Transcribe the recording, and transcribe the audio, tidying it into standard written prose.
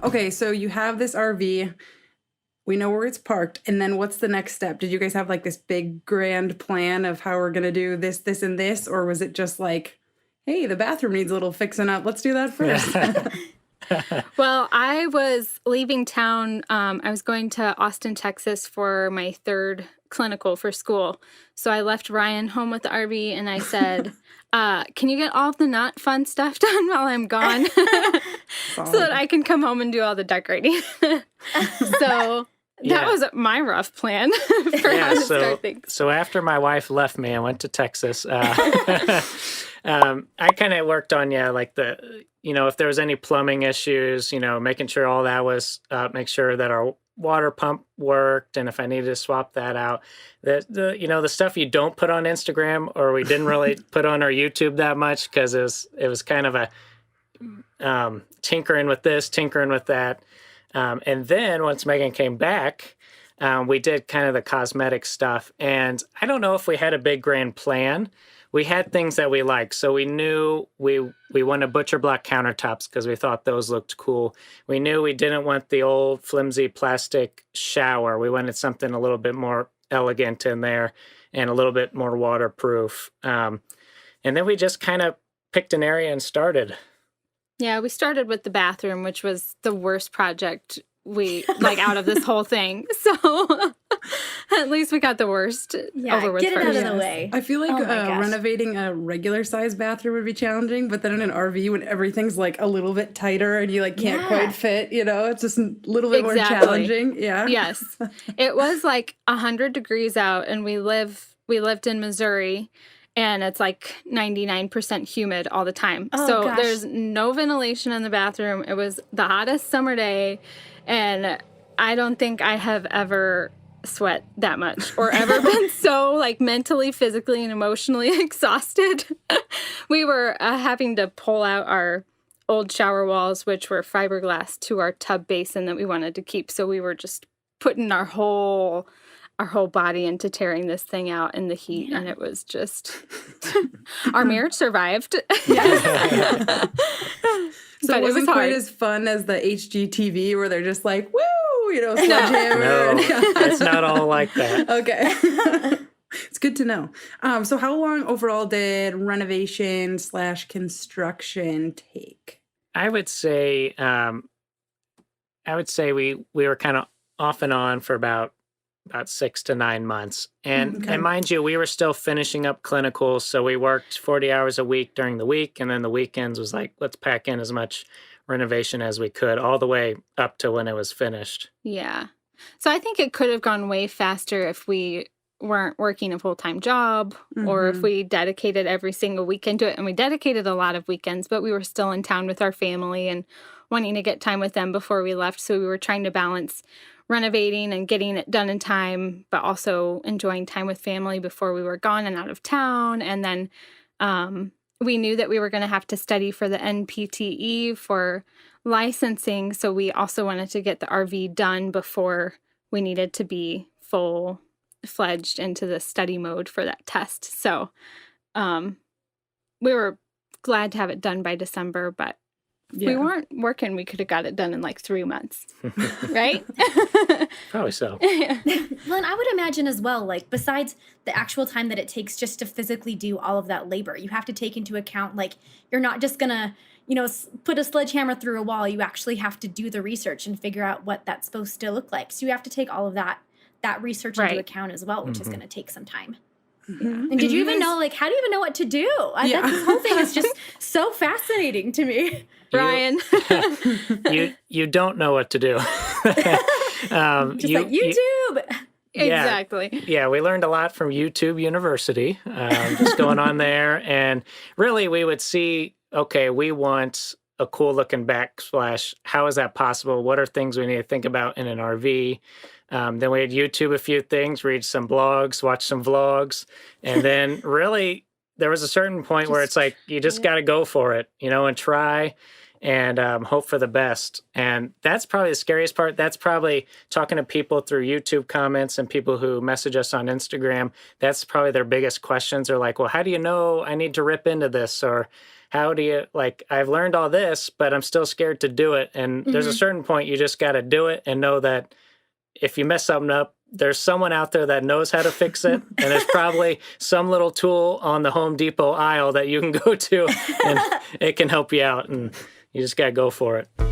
Okay, so you have this RV. We know where it's parked. And then what's the next step? Did you guys have like this big grand plan of how we're going to do this, this, and this? Or was it just like, hey, the bathroom needs a little fixing up. Let's do that first. Well, I was leaving town. I was going to Austin, Texas for my third clinical for school. So I left Ryan home with the RV and I said, can you get all the not fun stuff done while I'm gone? So that I can come home and do all the decorating. So that was my rough plan for how to start things. So after my wife left me, I went to Texas. I kind of worked on, like if there was any plumbing issues, making sure all that was, make sure that our water pump worked. And if I needed to swap that out, the stuff you don't put on Instagram or we didn't really put on our YouTube that much because it was kind of a tinkering with this, tinkering with that. And then once Megan came back, we did kind of the cosmetic stuff. And I don't know if we had a big grand plan. We had things that we liked. So we knew we wanted butcher block countertops because we thought those looked cool. We knew we didn't want the old flimsy plastic shower. We wanted something a little bit more elegant in there and a little bit more waterproof. And then we just kind of picked an area and started. Yeah, we started with the bathroom, which was the worst project out of this whole thing. So at least we got the worst over with get it first. out of the way. I feel like renovating a regular size bathroom would be challenging, but then in an RV when everything's like a little bit tighter and you like can't quite fit, it's just a little bit more challenging. Yeah. Yes. It was like 100 degrees out and we lived in Missouri. And it's like 99% humid all the time. So there's no ventilation in the bathroom. It was the hottest summer day. And I don't think I have ever sweat that much or ever been so like mentally, physically, and emotionally exhausted. We were having to pull out our old shower walls, which were fiberglass, to our tub basin that we wanted to keep. So we were just putting our whole body into tearing this thing out in the heat, and it was just our marriage survived. Yes. So but it wasn't was quite as fun as the HGTV where they're just like, woo, sledgehammer. No, it's not all like that. Okay. It's good to know. So how long overall did renovation / construction take? I would say we were kind of off and on for about 6 to 9 months. And mind you, we were still finishing up clinicals. So we worked 40 hours a week during the week. And then the weekends was like, let's pack in as much renovation as we could all the way up to when it was finished. Yeah. So I think it could have gone way faster if we weren't working a full-time job or if we dedicated every single weekend to it. And we dedicated a lot of weekends, but we were still in town with our family and wanting to get time with them before we left. So we were trying to balance renovating and getting it done in time, but also enjoying time with family before we were gone and out of town. And then we knew that we were going to have to study for the NPTE for licensing. So we also wanted to get the RV done before we needed to be full-fledged into the study mode for that test. So we were glad to have it done by December, but if we weren't working, we could have got it done in like 3 months, right? Probably so. Well, and I would imagine as well, like, besides the actual time that it takes just to physically do all of that labor, you have to take into account, like, you're not just going to, put a sledgehammer through a wall. You actually have to do the research and figure out what that's supposed to look like. So you have to take all of that research into account as well, which is going to take some time. And did you even know, like, how do you even know what to do? This whole thing is just so fascinating to me. Brian. You don't know what to do. Just like YouTube. Exactly. Yeah, we learned a lot from YouTube University, just going on there. And really, we would see, okay, we want a cool looking backsplash. How is that possible? What are things we need to think about in an RV? Then we'd YouTube a few things, read some blogs, watch some vlogs. And then really, there was a certain point where it's like, you just got to go for it, and try and hope for the best. And that's probably the scariest part. That's probably talking to people through YouTube comments and people who message us on Instagram. That's probably their biggest questions. They're like, well, how do you know I need to rip into this? Or how do you, like, I've learned all this, but I'm still scared to do it. And there's a certain point you just got to do it and know that if you mess something up, there's someone out there that knows how to fix it. And there's probably some little tool on the Home Depot aisle that you can go to and it can help you out. And you just got to go for it.